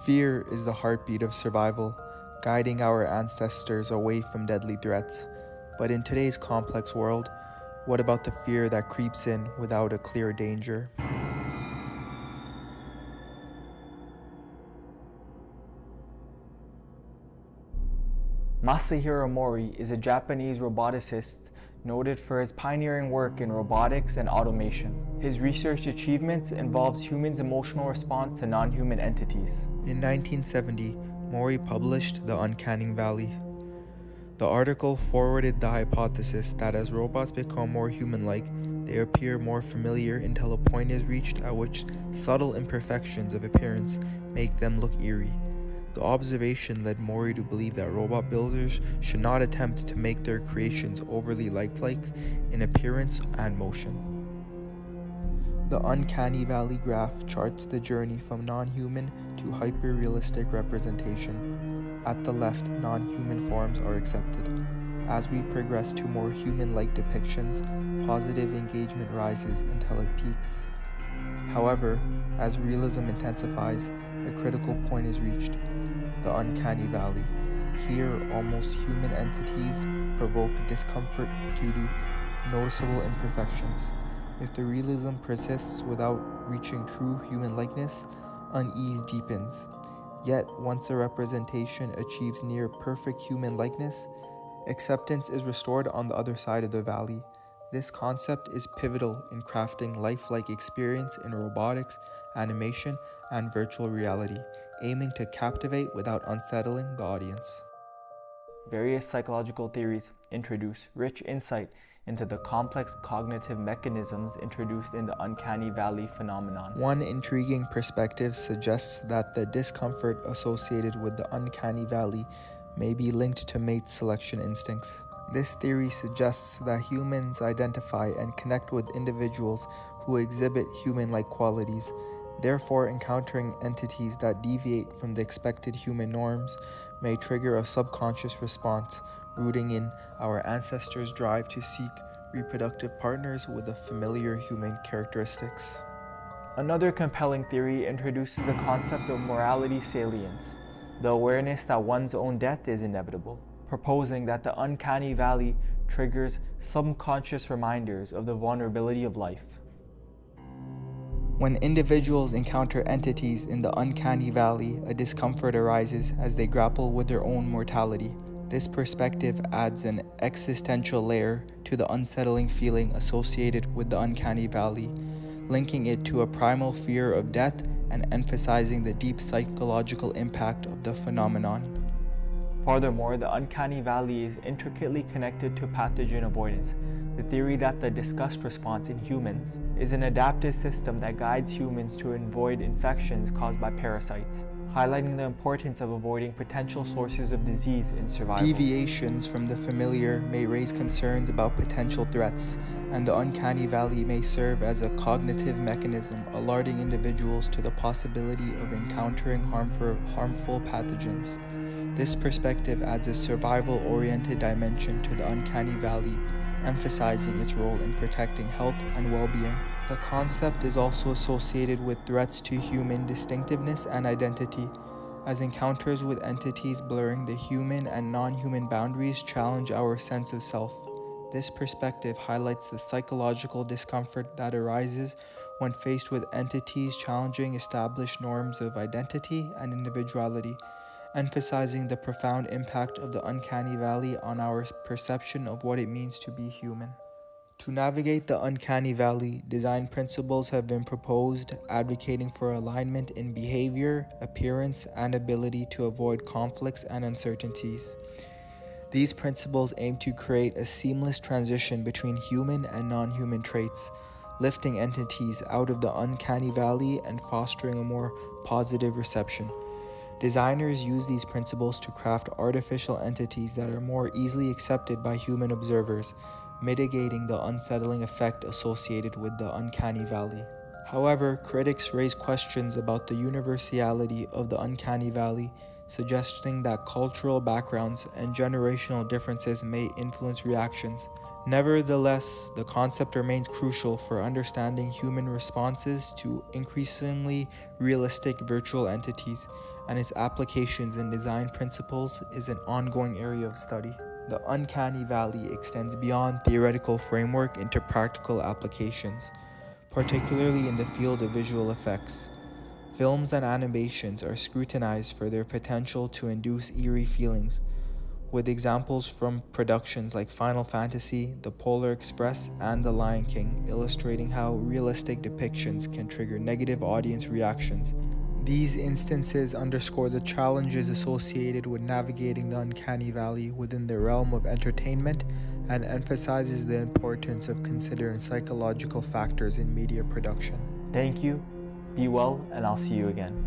Fear is the heartbeat of survival, guiding our ancestors away from deadly threats. But in today's complex world, what about the fear that creeps in without a clear danger? Masahiro Mori is a Japanese roboticist noted for his pioneering work in robotics and automation. His research achievements involves humans' emotional response to non-human entities. In 1970, Mori published The Uncanny Valley. The article forwarded the hypothesis that as robots become more human-like, they appear more familiar until a point is reached at which subtle imperfections of appearance make them look eerie. The observation led Mori to believe that robot builders should not attempt to make their creations overly lifelike in appearance and motion. The Uncanny Valley graph charts the journey from non-human to hyper-realistic representation. At the left, non-human forms are accepted. As we progress to more human-like depictions, positive engagement rises until it peaks. However, as realism intensifies, a critical point is reached: the Uncanny Valley. Here, almost human entities provoke discomfort due to noticeable imperfections. If the realism persists without reaching true human likeness, unease deepens. Yet, once a representation achieves near perfect human likeness, acceptance is restored on the other side of the valley. This concept is pivotal in crafting lifelike experience in robotics, animation, and virtual reality, aiming to captivate without unsettling the audience. Various psychological theories introduce rich insight into the complex cognitive mechanisms introduced in the Uncanny Valley phenomenon. One intriguing perspective suggests that the discomfort associated with the Uncanny Valley may be linked to mate selection instincts. This theory suggests that humans identify and connect with individuals who exhibit human-like qualities. Therefore, encountering entities that deviate from the expected human norms may trigger a subconscious response, rooting in our ancestors' drive to seek reproductive partners with the familiar human characteristics. Another compelling theory introduces the concept of morality salience, the awareness that one's own death is inevitable, proposing that the Uncanny Valley triggers subconscious reminders of the vulnerability of life. When individuals encounter entities in the Uncanny Valley, a discomfort arises as they grapple with their own mortality. This perspective adds an existential layer to the unsettling feeling associated with the Uncanny Valley, linking it to a primal fear of death and emphasizing the deep psychological impact of the phenomenon. Furthermore, the Uncanny Valley is intricately connected to pathogen avoidance, the theory that the disgust response in humans is an adaptive system that guides humans to avoid infections caused by parasites, highlighting the importance of avoiding potential sources of disease in survival. Deviations from the familiar may raise concerns about potential threats, and the Uncanny Valley may serve as a cognitive mechanism alerting individuals to the possibility of encountering harmful pathogens. This perspective adds a survival-oriented dimension to the Uncanny Valley, emphasizing its role in protecting health and well-being. The concept is also associated with threats to human distinctiveness and identity, as encounters with entities blurring the human and non-human boundaries challenge our sense of self. This perspective highlights the psychological discomfort that arises when faced with entities challenging established norms of identity and individuality, emphasizing the profound impact of the Uncanny Valley on our perception of what it means to be human. To navigate the Uncanny Valley, design principles have been proposed, advocating for alignment in behavior, appearance, and ability to avoid conflicts and uncertainties. These principles aim to create a seamless transition between human and non-human traits, lifting entities out of the Uncanny Valley and fostering a more positive reception. Designers use these principles to craft artificial entities that are more easily accepted by human observers, mitigating the unsettling effect associated with the Uncanny Valley. However, critics raise questions about the universality of the Uncanny Valley, suggesting that cultural backgrounds and generational differences may influence reactions. Nevertheless, the concept remains crucial for understanding human responses to increasingly realistic virtual entities, and its applications in design principles is an ongoing area of study. The Uncanny Valley extends beyond theoretical framework into practical applications, particularly in the field of visual effects. Films and animations are scrutinized for their potential to induce eerie feelings, with examples from productions like Final Fantasy, The Polar Express, and The Lion King illustrating how realistic depictions can trigger negative audience reactions. These instances underscore the challenges associated with navigating the uncanny valley within the realm of entertainment and emphasizes the importance of considering psychological factors in media production. Thank you, be well, and I'll see you again.